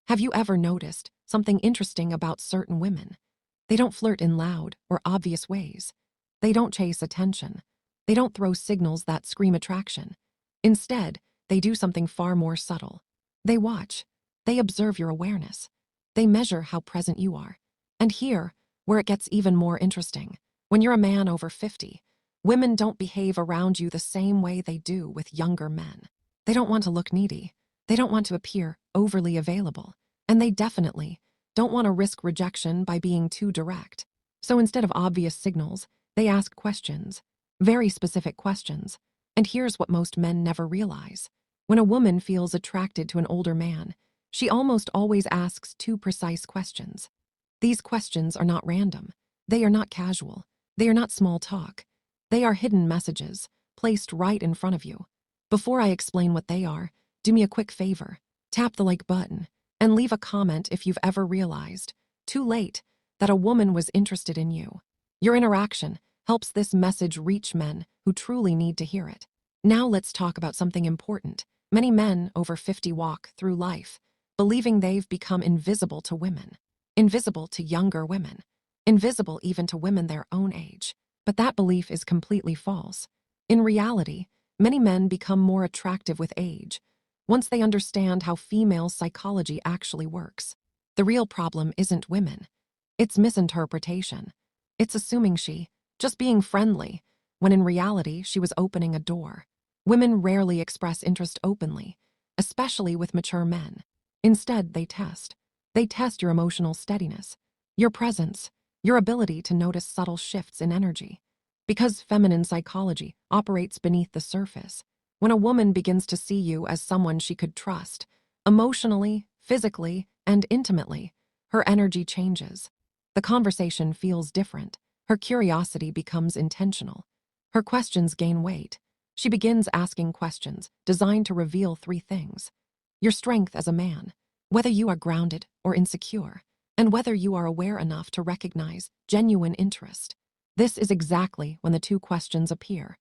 Have you ever noticed something interesting about certain women? They don't flirt in loud or obvious ways. They don't chase attention. They don't throw signals that scream attraction. Instead, they do something far more subtle. They watch. They observe your awareness. They measure how present you are. And here, where it gets even more interesting, when you're a man over 50, women don't behave around you the same way they do with younger men. They don't want to look needy. They don't want to appear overly available. And they definitely don't want to risk rejection by being too direct. So instead of obvious signals, they ask questions, very specific questions. And here's what most men never realize. When a woman feels attracted to an older man, she almost always asks two precise questions. These questions are not random. They are not casual. They are not small talk. They are hidden messages, placed right in front of you. Before I explain what they are, do me a quick favor. Tap the like button and leave a comment if you've ever realized, too late, that a woman was interested in you. Your interaction helps this message reach men who truly need to hear it. Now let's talk about something important. Many men over 50 walk through life believing they've become invisible to women, invisible to younger women, invisible even to women their own age. But that belief is completely false. In reality, many men become more attractive with age, once they understand how female psychology actually works. The real problem isn't women. It's misinterpretation. It's assuming just being friendly, when in reality she was opening a door. Women rarely express interest openly, especially with mature men. Instead, they test. They test your emotional steadiness, your presence, your ability to notice subtle shifts in energy. Because feminine psychology operates beneath the surface, when a woman begins to see you as someone she could trust, emotionally, physically, and intimately, her energy changes. The conversation feels different. Her curiosity becomes intentional. Her questions gain weight. She begins asking questions designed to reveal three things: your strength as a man, whether you are grounded or insecure, and whether you are aware enough to recognize genuine interest. This is exactly when the two questions appear.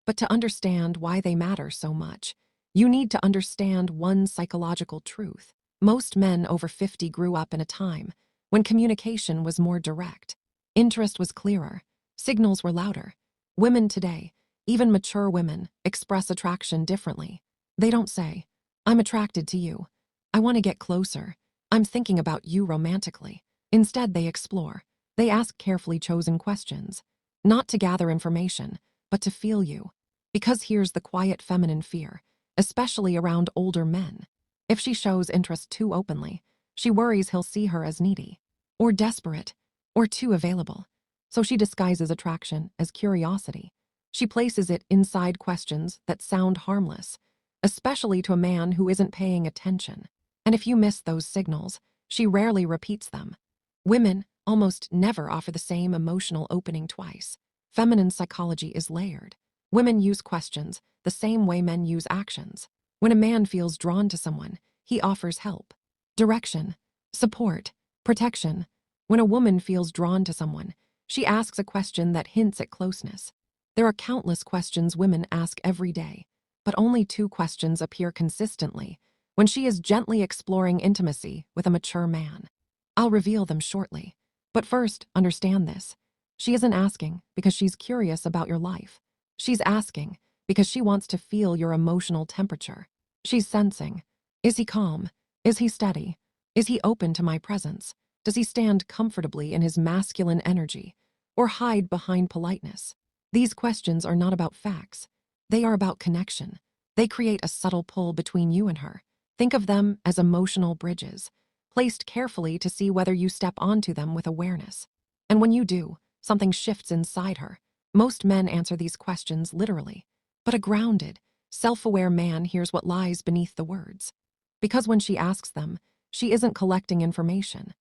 But to understand why they matter so much, you need to understand one psychological truth. Most men over 50 grew up in a time when communication was more direct. Interest was clearer. Signals were louder. Women today, even mature women, express attraction differently. They don't say, "I'm attracted to you. I want to get closer. I'm thinking about you romantically." Instead, they explore. They ask carefully chosen questions, not to gather information, but to feel you. Because here's the quiet feminine fear, especially around older men. If she shows interest too openly, she worries he'll see her as needy, or desperate, or too available. So she disguises attraction as curiosity. She places it inside questions that sound harmless, especially to a man who isn't paying attention. And if you miss those signals, she rarely repeats them. Women almost never offer the same emotional opening twice. Feminine psychology is layered. Women use questions the same way men use actions. When a man feels drawn to someone, he offers help, direction, support, protection. When a woman feels drawn to someone, she asks a question that hints at closeness. There are countless questions women ask every day, but only two questions appear consistently when she is gently exploring intimacy with a mature man. I'll reveal them shortly, but first, understand this. She isn't asking because she's curious about your life. She's asking because she wants to feel your emotional temperature. She's sensing, is he calm? Is he steady? Is he open to my presence? Does he stand comfortably in his masculine energy or hide behind politeness? These questions are not about facts. They are about connection. They create a subtle pull between you and her. Think of them as emotional bridges, placed carefully to see whether you step onto them with awareness. And when you do, something shifts inside her. Most men answer these questions literally, but a grounded, self-aware man hears what lies beneath the words. Because when she asks them, she isn't collecting information.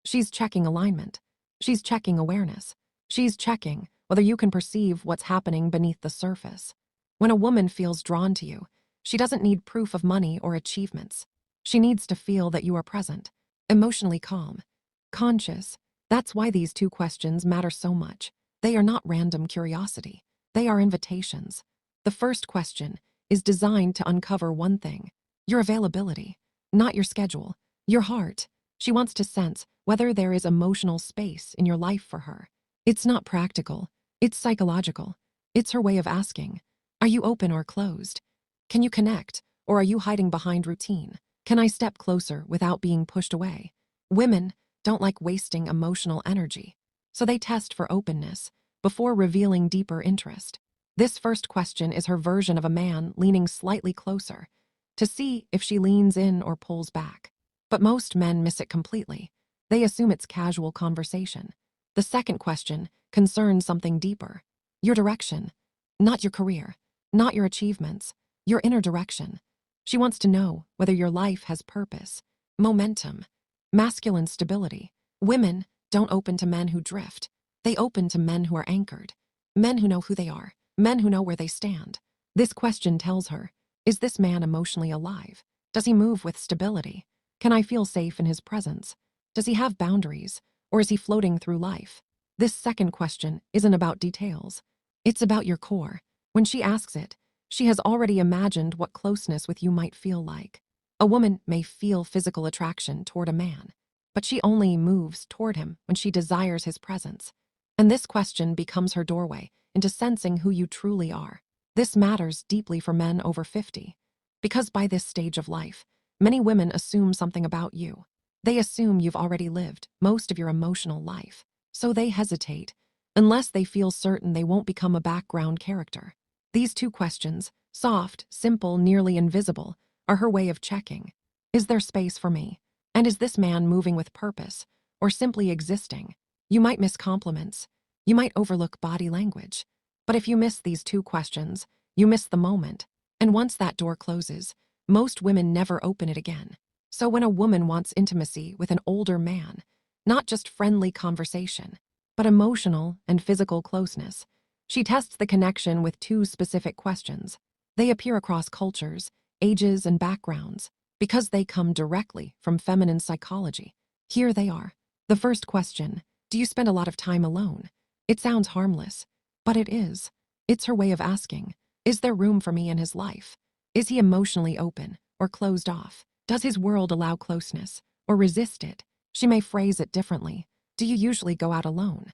She's checking alignment. She's checking awareness. She's checking whether you can perceive what's happening beneath the surface. When a woman feels drawn to you, she doesn't need proof of money or achievements. She needs to feel that you are present, emotionally calm, conscious. That's why these two questions matter so much. They are not random curiosity. They are invitations. The first question is designed to uncover one thing: your availability, not your schedule, Your heart. She wants to sense whether there is emotional space in your life for her. It's not practical. It's psychological. It's her way of asking, are you open or closed? Can you connect, or are you hiding behind routine? Can I step closer without being pushed away? Women don't like wasting emotional energy, so they test for openness before revealing deeper interest. This first question is her version of a man leaning slightly closer to see if she leans in or pulls back. But most men miss it completely. They assume it's casual conversation. The second question concerns something deeper. Your direction, not your career, not your achievements, your inner direction. She wants to know whether your life has purpose, momentum, masculine stability. Women don't open to men who drift. They open to men who are anchored, men who know who they are, men who know where they stand. This question tells her, is this man emotionally alive? Does he move with stability? Can I feel safe in his presence? Does he have boundaries, or is he floating through life? This second question isn't about details. It's about your core. When she asks it, she has already imagined what closeness with you might feel like. A woman may feel physical attraction toward a man, but she only moves toward him when she desires his presence. And this question becomes her doorway into sensing who you truly are. This matters deeply for men over 50, because by this stage of life, many women assume something about you. They assume you've already lived most of your emotional life, so they hesitate unless they feel certain they won't become a background character. These two questions, soft, simple, nearly invisible, are her way of checking. Is there space for me? And is this man moving with purpose, or simply existing? You might miss compliments. You might overlook body language. But if you miss these two questions, you miss the moment. And once that door closes, most women never open it again. So when a woman wants intimacy with an older man, not just friendly conversation, but emotional and physical closeness, she tests the connection with two specific questions. They appear across cultures, ages, and backgrounds because they come directly from feminine psychology. Here they are. The first question, do you spend a lot of time alone? It sounds harmless, but it is. It's her way of asking, is there room for me in his life? Is he emotionally open or closed off? Does his world allow closeness or resist it? She may phrase it differently. Do you usually go out alone?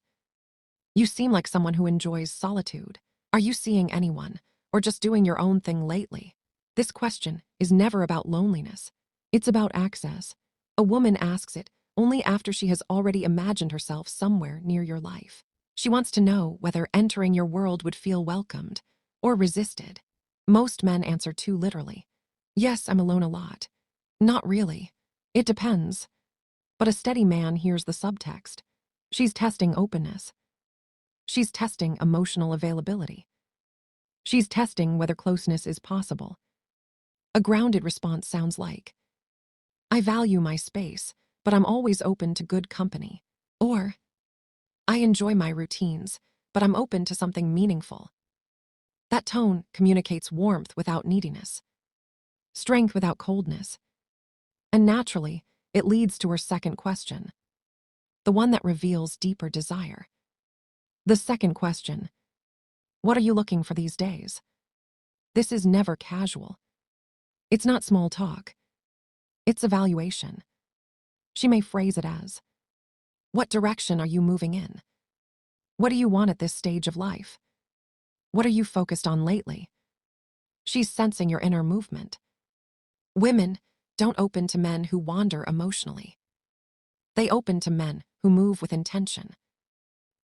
You seem like someone who enjoys solitude. Are you seeing anyone, or just doing your own thing lately? This question is never about loneliness. It's about access. A woman asks it only after she has already imagined herself somewhere near your life. She wants to know whether entering your world would feel welcomed or resisted. Most men answer too literally. Yes, I'm alone a lot. Not really. It depends. But a steady man hears the subtext. She's testing openness. She's testing emotional availability. She's testing whether closeness is possible. A grounded response sounds like, I value my space, but I'm always open to good company. Or, I enjoy my routines, but I'm open to something meaningful. That tone communicates warmth without neediness, strength without coldness, and naturally, it leads to her second question, the one that reveals deeper desire. The second question, what are you looking for these days? This is never casual. It's not small talk. It's evaluation. She may phrase it as, what direction are you moving in? What do you want at this stage of life? What are you focused on lately? She's sensing your inner movement. Women don't open to men who wander emotionally. They open to men who move with intention.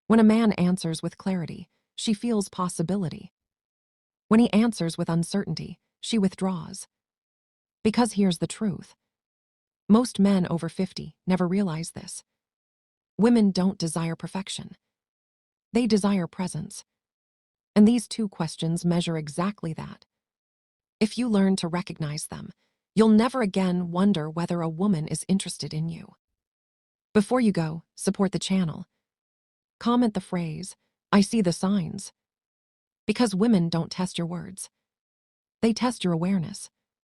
When a man answers with clarity, she feels possibility. When he answers with uncertainty, she withdraws. Because here's the truth. Most men over 50 never realize this. Women don't desire perfection. They desire presence. And these two questions measure exactly that. If you learn to recognize them, you'll never again wonder whether a woman is interested in you. Before you go, support the channel. Comment the phrase, I see the signs. Because women don't test your words. They test your awareness.